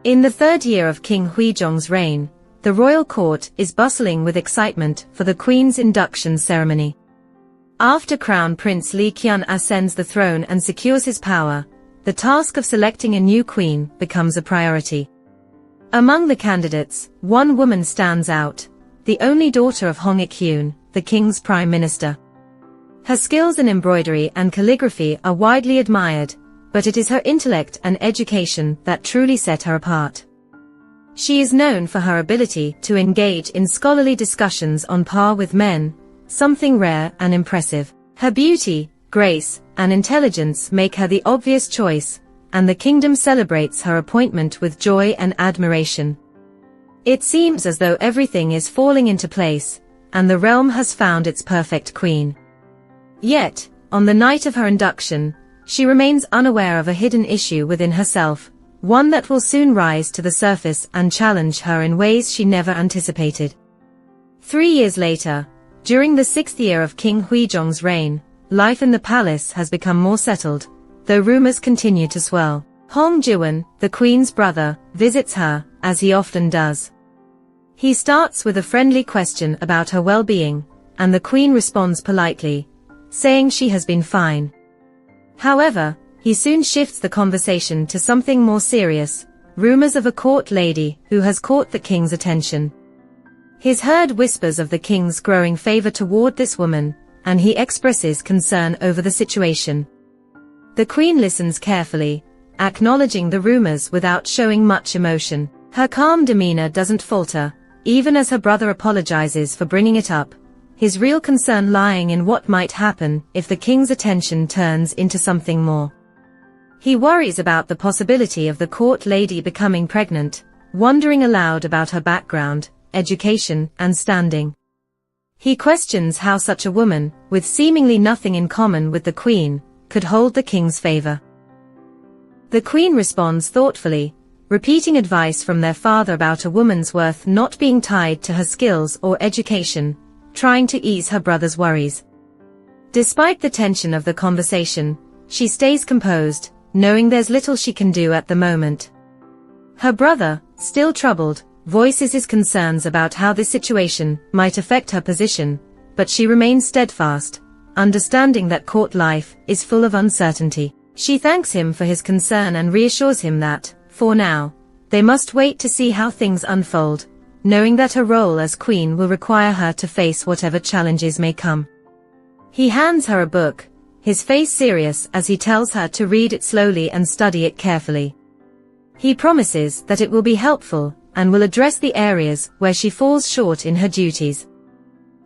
In the third year of King Huizong's reign, the royal court is bustling with excitement for the queen's induction ceremony. After Crown Prince Li Qian ascends the throne and secures his power, the task of selecting a new queen becomes a priority. Among the candidates, one woman stands out, the only daughter of Hong Ik-hyun, the king's prime minister. Her skills in embroidery and calligraphy are widely admired, but it is her intellect and education that truly set her apart. She is known for her ability to engage in scholarly discussions on par with men, something rare and impressive. Her beauty, grace, and intelligence make her the obvious choice, and the kingdom celebrates her appointment with joy and admiration. It seems as though everything is falling into place, and the realm has found its perfect queen. Yet, on the night of her induction, she remains unaware of a hidden issue within herself, one that will soon rise to the surface and challenge her in ways she never anticipated. 3 years later, during the 6th year of King Huizong's reign, life in the palace has become more settled, though rumors continue to swell. Hong Jiwen, the queen's brother, visits her, as he often does. He starts with a friendly question about her well-being, and the queen responds politely, saying she has been fine. However, he soon shifts the conversation to something more serious, rumors of a court lady who has caught the king's attention. He's heard whispers of the king's growing favor toward this woman, and he expresses concern over the situation. The queen listens carefully, acknowledging the rumors without showing much emotion. Her calm demeanor doesn't falter, even as her brother apologizes for bringing it up, his real concern lying in what might happen if the king's attention turns into something more. He worries about the possibility of the court lady becoming pregnant, wondering aloud about her background, education, and standing. He questions how such a woman, with seemingly nothing in common with the queen, could hold the king's favor. The queen responds thoughtfully, repeating advice from their father about a woman's worth not being tied to her skills or education, trying to ease her brother's worries. Despite the tension of the conversation, she stays composed, knowing there's little she can do at the moment. Her brother, still troubled, voices his concerns about how this situation might affect her position, but she remains steadfast, understanding that court life is full of uncertainty. She thanks him for his concern and reassures him that, for now, they must wait to see how things unfold, knowing that her role as queen will require her to face whatever challenges may come. He hands her a book, his face serious as he tells her to read it slowly and study it carefully. He promises that it will be helpful, and will address the areas where she falls short in her duties.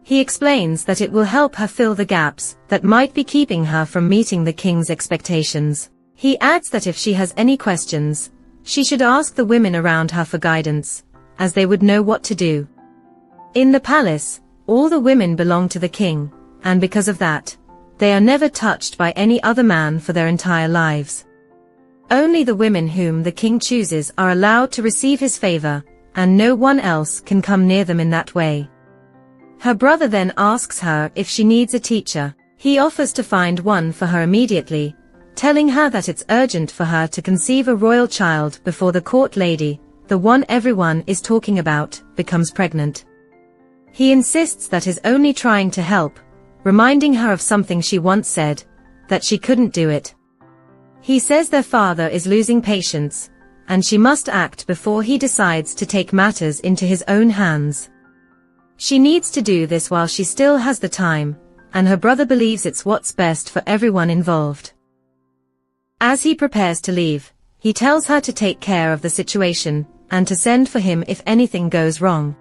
He explains that it will help her fill the gaps that might be keeping her from meeting the king's expectations. He adds that if she has any questions, she should ask the women around her for guidance, as they would know what to do. In the palace, all the women belong to the king, and because of that, they are never touched by any other man for their entire lives. Only the women whom the king chooses are allowed to receive his favor, and no one else can come near them in that way. Her brother then asks her if she needs a teacher. He offers to find one for her immediately, telling her that it's urgent for her to conceive a royal child before the court lady, the one everyone is talking about, becomes pregnant. He insists that he's only trying to help, reminding her of something she once said, that she couldn't do it. He says their father is losing patience, and she must act before he decides to take matters into his own hands. She needs to do this while she still has the time, and her brother believes it's what's best for everyone involved. As he prepares to leave, he tells her to take care of the situation, and to send for him if anything goes wrong.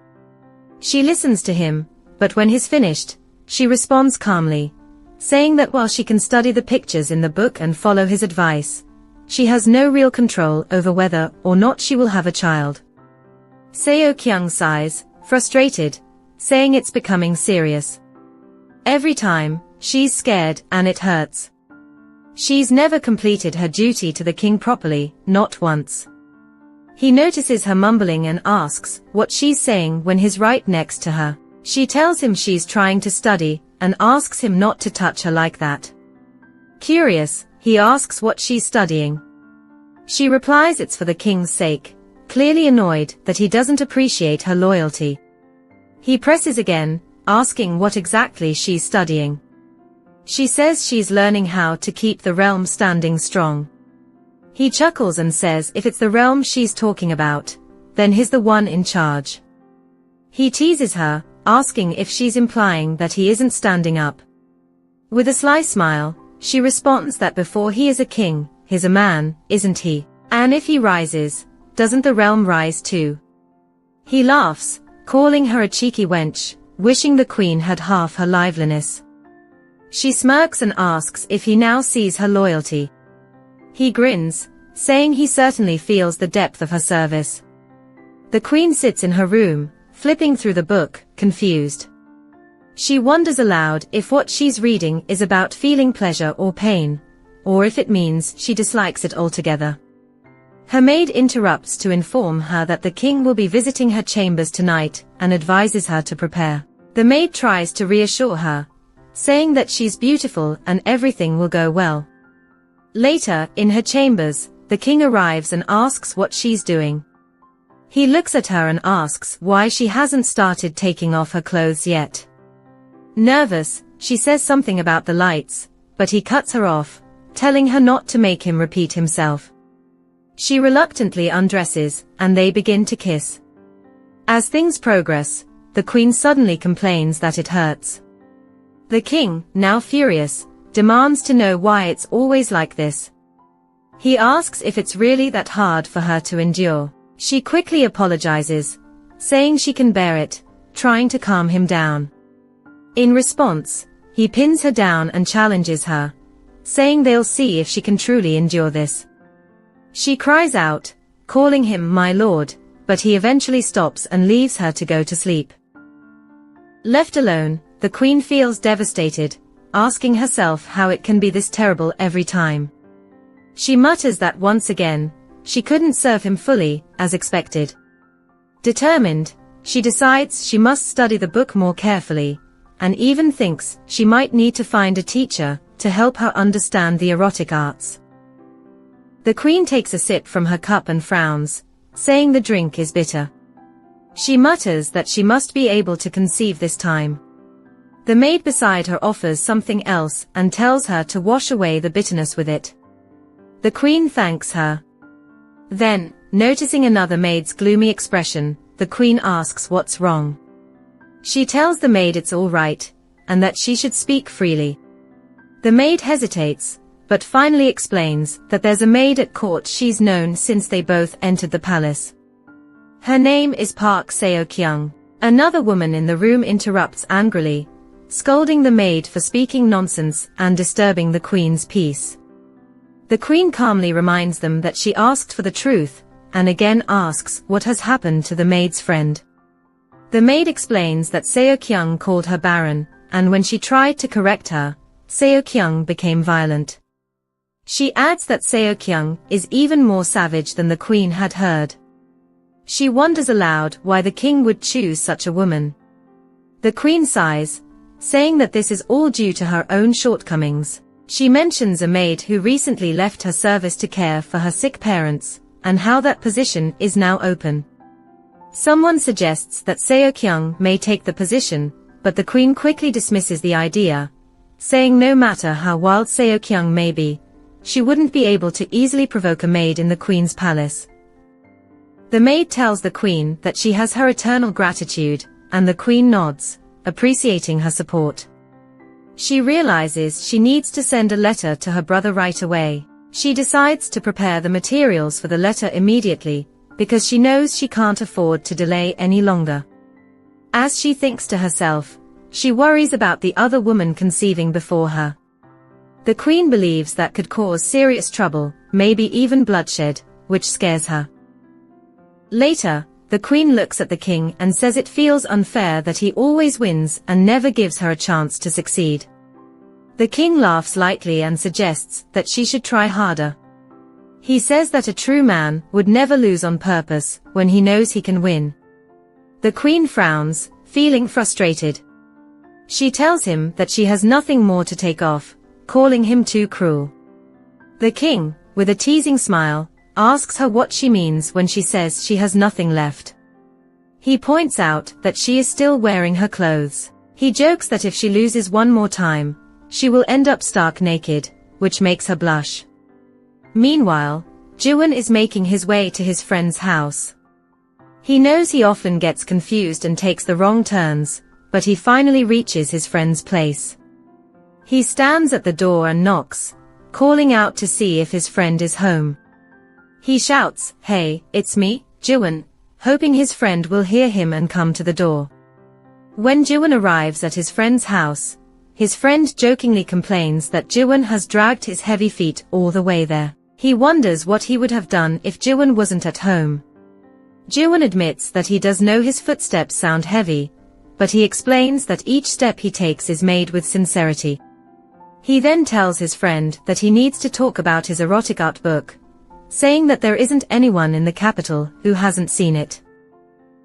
She listens to him, but when he's finished, she responds calmly, saying that while she can study the pictures in the book and follow his advice, she has no real control over whether or not she will have a child. Seo-kyung sighs, frustrated, saying it's becoming serious. Every time, she's scared and it hurts. She's never completed her duty to the king properly, not once. He notices her mumbling and asks what she's saying when he's right next to her. She tells him she's trying to study, and asks him not to touch her like that. Curious, he asks what she's studying. She replies it's for the king's sake, clearly annoyed that he doesn't appreciate her loyalty. He presses again, asking what exactly she's studying. She says she's learning how to keep the realm standing strong. He chuckles and says if it's the realm she's talking about, then he's the one in charge. He teases her, asking if she's implying that he isn't standing up. With a sly smile, she responds that before he is a king, he's a man, isn't he? And if he rises, doesn't the realm rise too? He laughs, calling her a cheeky wench, wishing the queen had half her liveliness. She smirks and asks if he now sees her loyalty. He grins, saying he certainly feels the depth of her service. The queen sits in her room, flipping through the book, confused. She wonders aloud if what she's reading is about feeling pleasure or pain, or if it means she dislikes it altogether. Her maid interrupts to inform her that the king will be visiting her chambers tonight and advises her to prepare. The maid tries to reassure her, saying that she's beautiful and everything will go well. Later, in her chambers, the king arrives and asks what she's doing. He looks at her and asks why she hasn't started taking off her clothes yet. Nervous, she says something about the lights, but he cuts her off, telling her not to make him repeat himself. She reluctantly undresses, and they begin to kiss. As things progress, the queen suddenly complains that it hurts. The king, now furious, demands to know why it's always like this. He asks if it's really that hard for her to endure. She quickly apologizes, saying she can bear it, trying to calm him down. In response, he pins her down and challenges her, saying they'll see if she can truly endure this. She cries out, calling him my lord, but he eventually stops and leaves her to go to sleep. Left alone, the queen feels devastated, asking herself how it can be this terrible every time. She mutters that once again, she couldn't serve him fully, as expected. Determined, she decides she must study the book more carefully, and even thinks she might need to find a teacher to help her understand the erotic arts. The queen takes a sip from her cup and frowns, saying the drink is bitter. She mutters that she must be able to conceive this time. The maid beside her offers something else and tells her to wash away the bitterness with it. The queen thanks her. Then, noticing another maid's gloomy expression, the queen asks what's wrong. She tells the maid it's all right, and that she should speak freely. The maid hesitates, but finally explains that there's a maid at court she's known since they both entered the palace. Her name is Park Seo-kyung. Another woman in the room interrupts angrily, scolding the maid for speaking nonsense and disturbing the queen's peace. The queen calmly reminds them that she asked for the truth, and again asks what has happened to the maid's friend. The maid explains that Seo-kyung called her barren, and when she tried to correct her, Seo-kyung became violent. She adds that Seo-kyung is even more savage than the queen had heard. She wonders aloud why the king would choose such a woman. The queen sighs, saying that this is all due to her own shortcomings. She mentions a maid who recently left her service to care for her sick parents, and how that position is now open. Someone suggests that Seo-kyung may take the position, but the queen quickly dismisses the idea, saying no matter how wild Seo-kyung may be, she wouldn't be able to easily provoke a maid in the queen's palace. The maid tells the queen that she has her eternal gratitude, and the queen nods, appreciating her support. She realizes she needs to send a letter to her brother right away. She decides to prepare the materials for the letter immediately, because she knows she can't afford to delay any longer. As she thinks to herself, she worries about the other woman conceiving before her. The queen believes that could cause serious trouble, maybe even bloodshed, which scares her. Later, the queen looks at the king and says it feels unfair that he always wins and never gives her a chance to succeed. The king laughs lightly and suggests that she should try harder. He says that a true man would never lose on purpose when he knows he can win. The queen frowns, feeling frustrated. She tells him that she has nothing more to take off, calling him too cruel. The king, with a teasing smile, asks her what she means when she says she has nothing left. He points out that she is still wearing her clothes. He jokes that if she loses one more time, she will end up stark naked, which makes her blush. Meanwhile, Jiwon is making his way to his friend's house. He knows he often gets confused and takes the wrong turns, but he finally reaches his friend's place. He stands at the door and knocks, calling out to see if his friend is home. He shouts, "Hey, it's me, Jiwon," hoping his friend will hear him and come to the door. When Jiwon arrives at his friend's house, his friend jokingly complains that Jiwon has dragged his heavy feet all the way there. He wonders what he would have done if Jiwon wasn't at home. Jiwon admits that he does know his footsteps sound heavy, but he explains that each step he takes is made with sincerity. He then tells his friend that he needs to talk about his erotic art book, saying that there isn't anyone in the capital who hasn't seen it.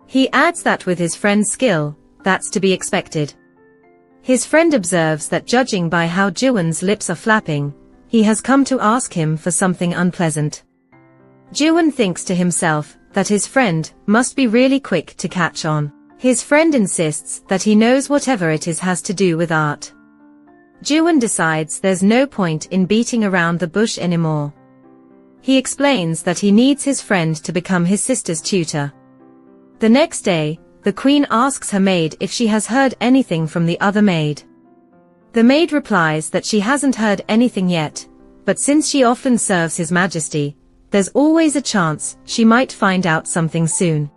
He adds that with his friend's skill, that's to be expected. His friend observes that judging by how Jiwon's lips are flapping, he has come to ask him for something unpleasant. Jiwon thinks to himself that his friend must be really quick to catch on. His friend insists that he knows whatever it is has to do with art. Jiwon decides there's no point in beating around the bush anymore. He explains that he needs his friend to become his sister's tutor. The next day, the queen asks her maid if she has heard anything from the other maid. The maid replies that she hasn't heard anything yet, but since she often serves His Majesty, there's always a chance she might find out something soon.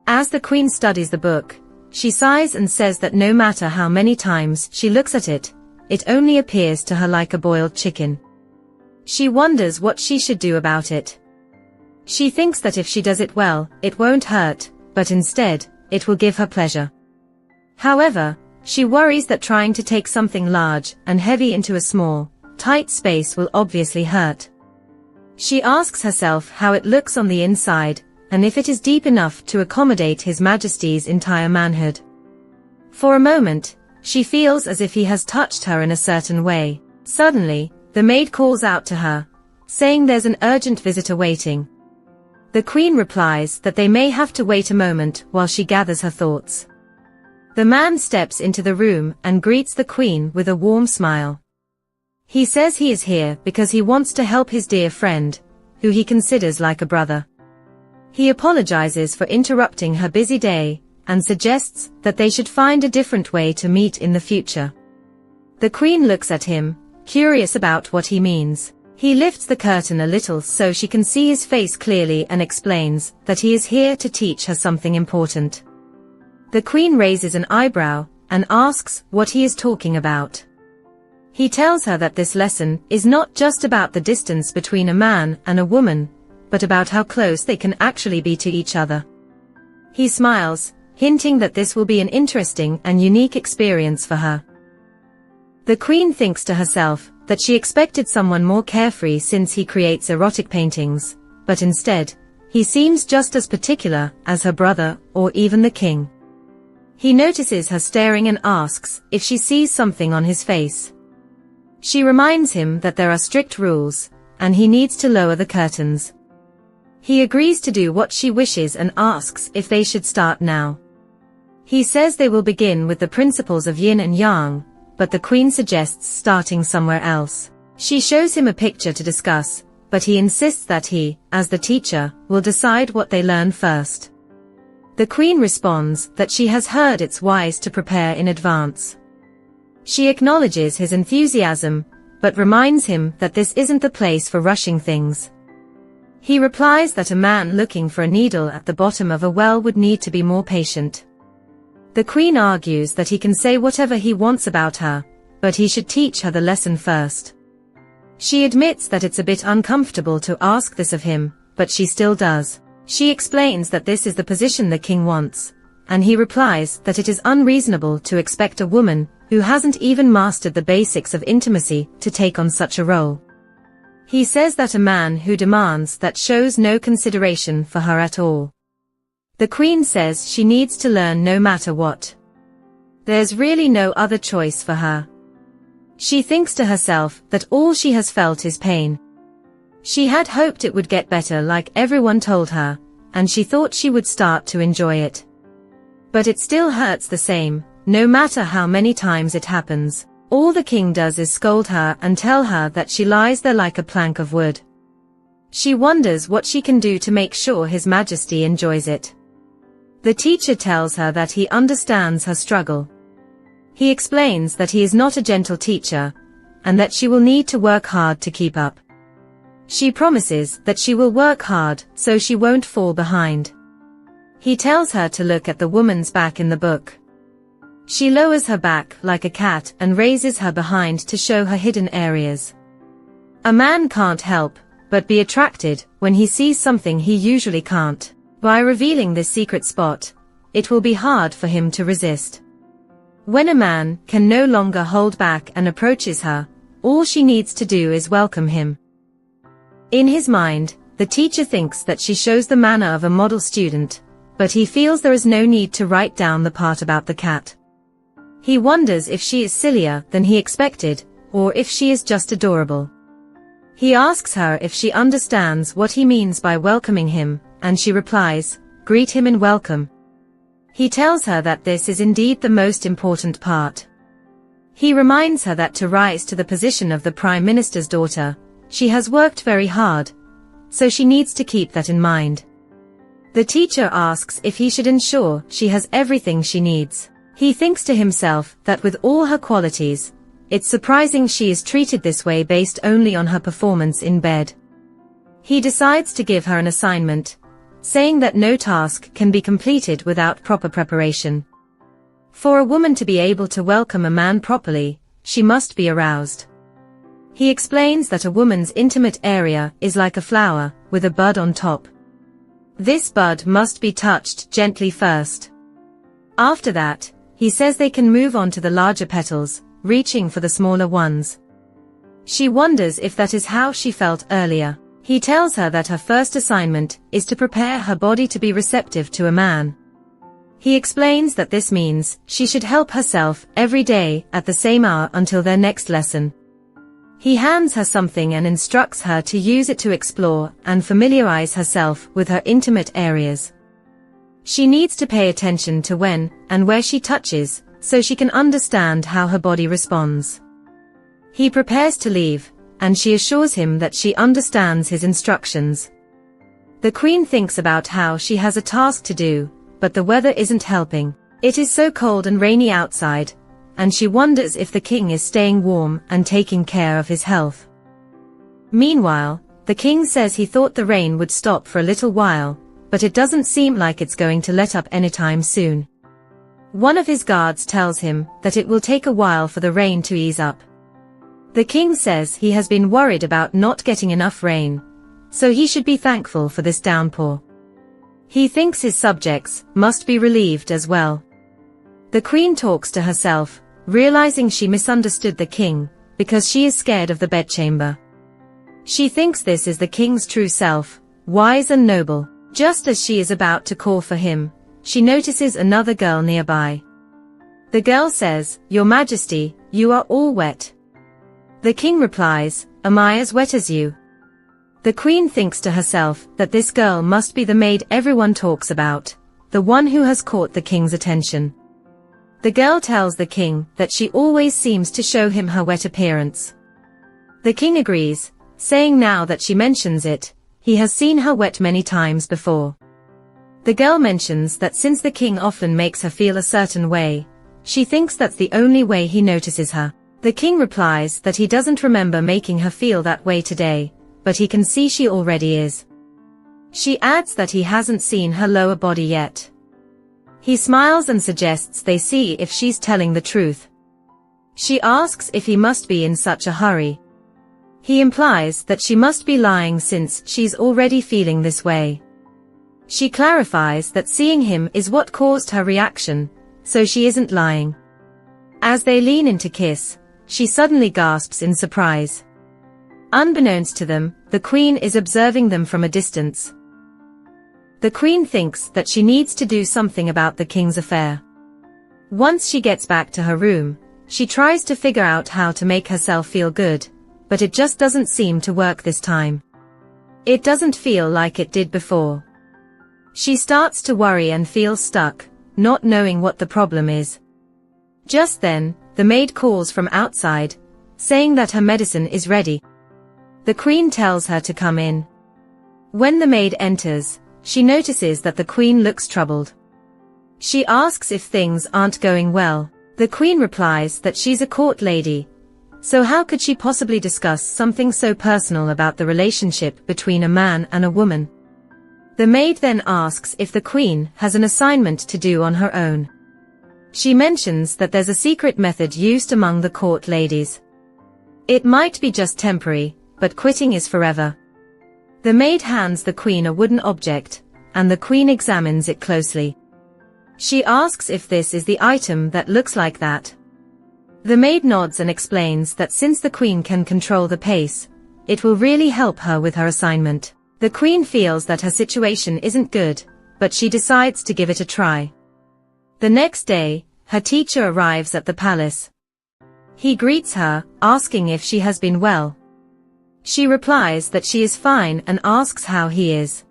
As the queen studies the book, she sighs and says that no matter how many times she looks at it, it only appears to her like a boiled chicken. She wonders what she should do about it. She thinks that if she does it well, it won't hurt, but instead, it will give her pleasure. However, she worries that trying to take something large and heavy into a small, tight space will obviously hurt. She asks herself how it looks on the inside, and if it is deep enough to accommodate His Majesty's entire manhood. For a moment, she feels as if he has touched her in a certain way. Suddenly, the maid calls out to her, saying there's an urgent visitor waiting. The queen replies that they may have to wait a moment while she gathers her thoughts. The man steps into the room and greets the queen with a warm smile. He says he is here because he wants to help his dear friend, who he considers like a brother. He apologizes for interrupting her busy day, and suggests that they should find a different way to meet in the future. The queen looks at him, curious about what he means. He lifts the curtain a little so she can see his face clearly and explains that he is here to teach her something important. The queen raises an eyebrow and asks what he is talking about. He tells her that this lesson is not just about the distance between a man and a woman, but about how close they can actually be to each other. He smiles, hinting that this will be an interesting and unique experience for her. The queen thinks to herself that she expected someone more carefree since he creates erotic paintings, but instead, he seems just as particular as her brother or even the king. He notices her staring and asks if she sees something on his face. She reminds him that there are strict rules, and he needs to lower the curtains. He agrees to do what she wishes and asks if they should start now. He says they will begin with the principles of yin and yang, but the queen suggests starting somewhere else. She shows him a picture to discuss, but he insists that he, as the teacher, will decide what they learn first. The queen responds that she has heard it's wise to prepare in advance. She acknowledges his enthusiasm, but reminds him that this isn't the place for rushing things. He replies that a man looking for a needle at the bottom of a well would need to be more patient. The queen argues that he can say whatever he wants about her, but he should teach her the lesson first. She admits that it's a bit uncomfortable to ask this of him, but she still does. She explains that this is the position the king wants, and he replies that it is unreasonable to expect a woman who hasn't even mastered the basics of intimacy to take on such a role. He says that a man who demands that shows no consideration for her at all. The queen says she needs to learn no matter what. There's really no other choice for her. She thinks to herself that all she has felt is pain. She had hoped it would get better like everyone told her, and she thought she would start to enjoy it. But it still hurts the same, no matter how many times it happens. All the king does is scold her and tell her that she lies there like a plank of wood. She wonders what she can do to make sure His Majesty enjoys it. The teacher tells her that he understands her struggle. He explains that he is not a gentle teacher, and that she will need to work hard to keep up. She promises that she will work hard so she won't fall behind. He tells her to look at the woman's back in the book. She lowers her back like a cat and raises her behind to show her hidden areas. A man can't help but be attracted when he sees something he usually can't. By revealing this secret spot, it will be hard for him to resist. When a man can no longer hold back and approaches her, all she needs to do is welcome him. In his mind, the teacher thinks that she shows the manner of a model student, but he feels there is no need to write down the part about the cat. He wonders if she is sillier than he expected, or if she is just adorable. He asks her if she understands what he means by welcoming him, and she replies, "Greet him in welcome." He tells her that this is indeed the most important part. He reminds her that to rise to the position of the Prime Minister's daughter, she has worked very hard, so she needs to keep that in mind. The teacher asks if he should ensure she has everything she needs. He thinks to himself that with all her qualities, it's surprising she is treated this way based only on her performance in bed. He decides to give her an assignment, saying that no task can be completed without proper preparation. For a woman to be able to welcome a man properly, she must be aroused. He explains that a woman's intimate area is like a flower, with a bud on top. This bud must be touched gently first. After that, he says they can move on to the larger petals, reaching for the smaller ones. She wonders if that is how she felt earlier. He tells her that her first assignment is to prepare her body to be receptive to a man. He explains that this means she should help herself every day at the same hour until their next lesson. He hands her something and instructs her to use it to explore and familiarize herself with her intimate areas. She needs to pay attention to when and where she touches, so she can understand how her body responds. He prepares to leave, and she assures him that she understands his instructions. The queen thinks about how she has a task to do, but the weather isn't helping. It is so cold and rainy outside, and she wonders if the king is staying warm and taking care of his health. Meanwhile, the king says he thought the rain would stop for a little while, but it doesn't seem like it's going to let up anytime soon. One of his guards tells him that it will take a while for the rain to ease up. The king says he has been worried about not getting enough rain, so he should be thankful for this downpour. He thinks his subjects must be relieved as well. The queen talks to herself, realizing she misunderstood the king, because she is scared of the bedchamber. She thinks this is the king's true self, wise and noble. Just as she is about to call for him, she notices another girl nearby. The girl says, "Your Majesty, you are all wet." The king replies, "Am I as wet as you?" The queen thinks to herself that this girl must be the maid everyone talks about, the one who has caught the king's attention. The girl tells the king that she always seems to show him her wet appearance. The king agrees, saying now that she mentions it, he has seen her wet many times before. The girl mentions that since the king often makes her feel a certain way, she thinks that's the only way he notices her. The king replies that he doesn't remember making her feel that way today, but he can see she already is. She adds that he hasn't seen her lower body yet. He smiles and suggests they see if she's telling the truth. She asks if he must be in such a hurry. He implies that she must be lying since she's already feeling this way. She clarifies that seeing him is what caused her reaction, so she isn't lying. As they lean in to kiss, she suddenly gasps in surprise. Unbeknownst to them, the queen is observing them from a distance. The queen thinks that she needs to do something about the king's affair. Once she gets back to her room, she tries to figure out how to make herself feel good, but it just doesn't seem to work this time. It doesn't feel like it did before. She starts to worry and feels stuck, not knowing what the problem is. Just then, the maid calls from outside, saying that her medicine is ready. The queen tells her to come in. When the maid enters, she notices that the queen looks troubled. She asks if things aren't going well. The queen replies that she's a court lady, so how could she possibly discuss something so personal about the relationship between a man and a woman? The maid then asks if the queen has an assignment to do on her own. She mentions that there's a secret method used among the court ladies. It might be just temporary, but quitting is forever. The maid hands the queen a wooden object, and the queen examines it closely. She asks if this is the item that looks like that. The maid nods and explains that since the queen can control the pace, it will really help her with her assignment. The queen feels that her situation isn't good, but she decides to give it a try. The next day, her teacher arrives at the palace. He greets her, asking if she has been well. She replies that she is fine and asks how he is.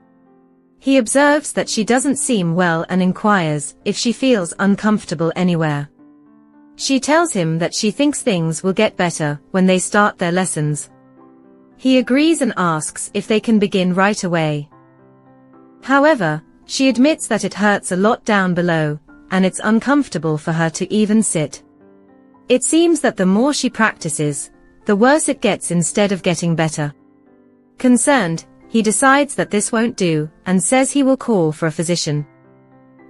He observes that she doesn't seem well and inquires if she feels uncomfortable anywhere. She tells him that she thinks things will get better when they start their lessons. He agrees and asks if they can begin right away. However, she admits that it hurts a lot down below, and it's uncomfortable for her to even sit. It seems that the more she practices, the worse it gets instead of getting better. Concerned, he decides that this won't do, and says he will call for a physician.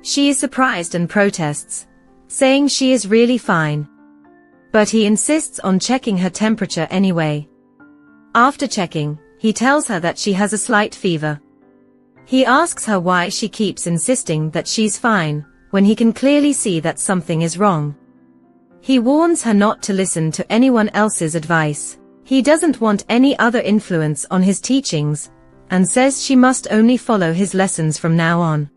She is surprised and protests, saying she is really fine. But he insists on checking her temperature anyway. After checking, he tells her that she has a slight fever. He asks her why she keeps insisting that she's fine, when he can clearly see that something is wrong. He warns her not to listen to anyone else's advice. He doesn't want any other influence on his teachings, and says she must only follow his lessons from now on.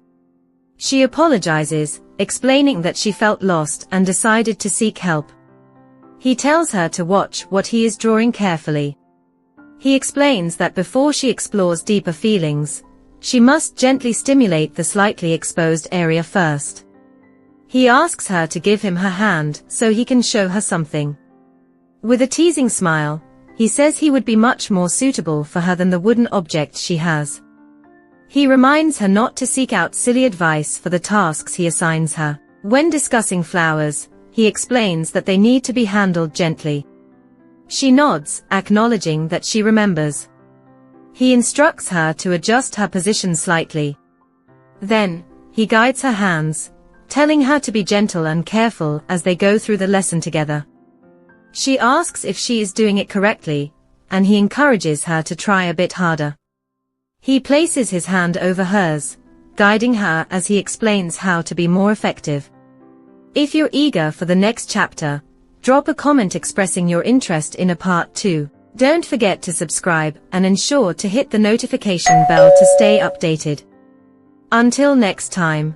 She apologizes, explaining that she felt lost and decided to seek help. He tells her to watch what he is drawing carefully. He explains that before she explores deeper feelings, she must gently stimulate the slightly exposed area first. He asks her to give him her hand so he can show her something. With a teasing smile, he says he would be much more suitable for her than the wooden object she has. He reminds her not to seek out silly advice for the tasks he assigns her. When discussing flowers, he explains that they need to be handled gently. She nods, acknowledging that she remembers. He instructs her to adjust her position slightly. Then, he guides her hands, telling her to be gentle and careful as they go through the lesson together. She asks if she is doing it correctly, and he encourages her to try a bit harder. He places his hand over hers, guiding her as he explains how to be more effective. If you're eager for the next chapter, drop a comment expressing your interest in a part 2. Don't forget to subscribe and ensure to hit the notification bell to stay updated. Until next time.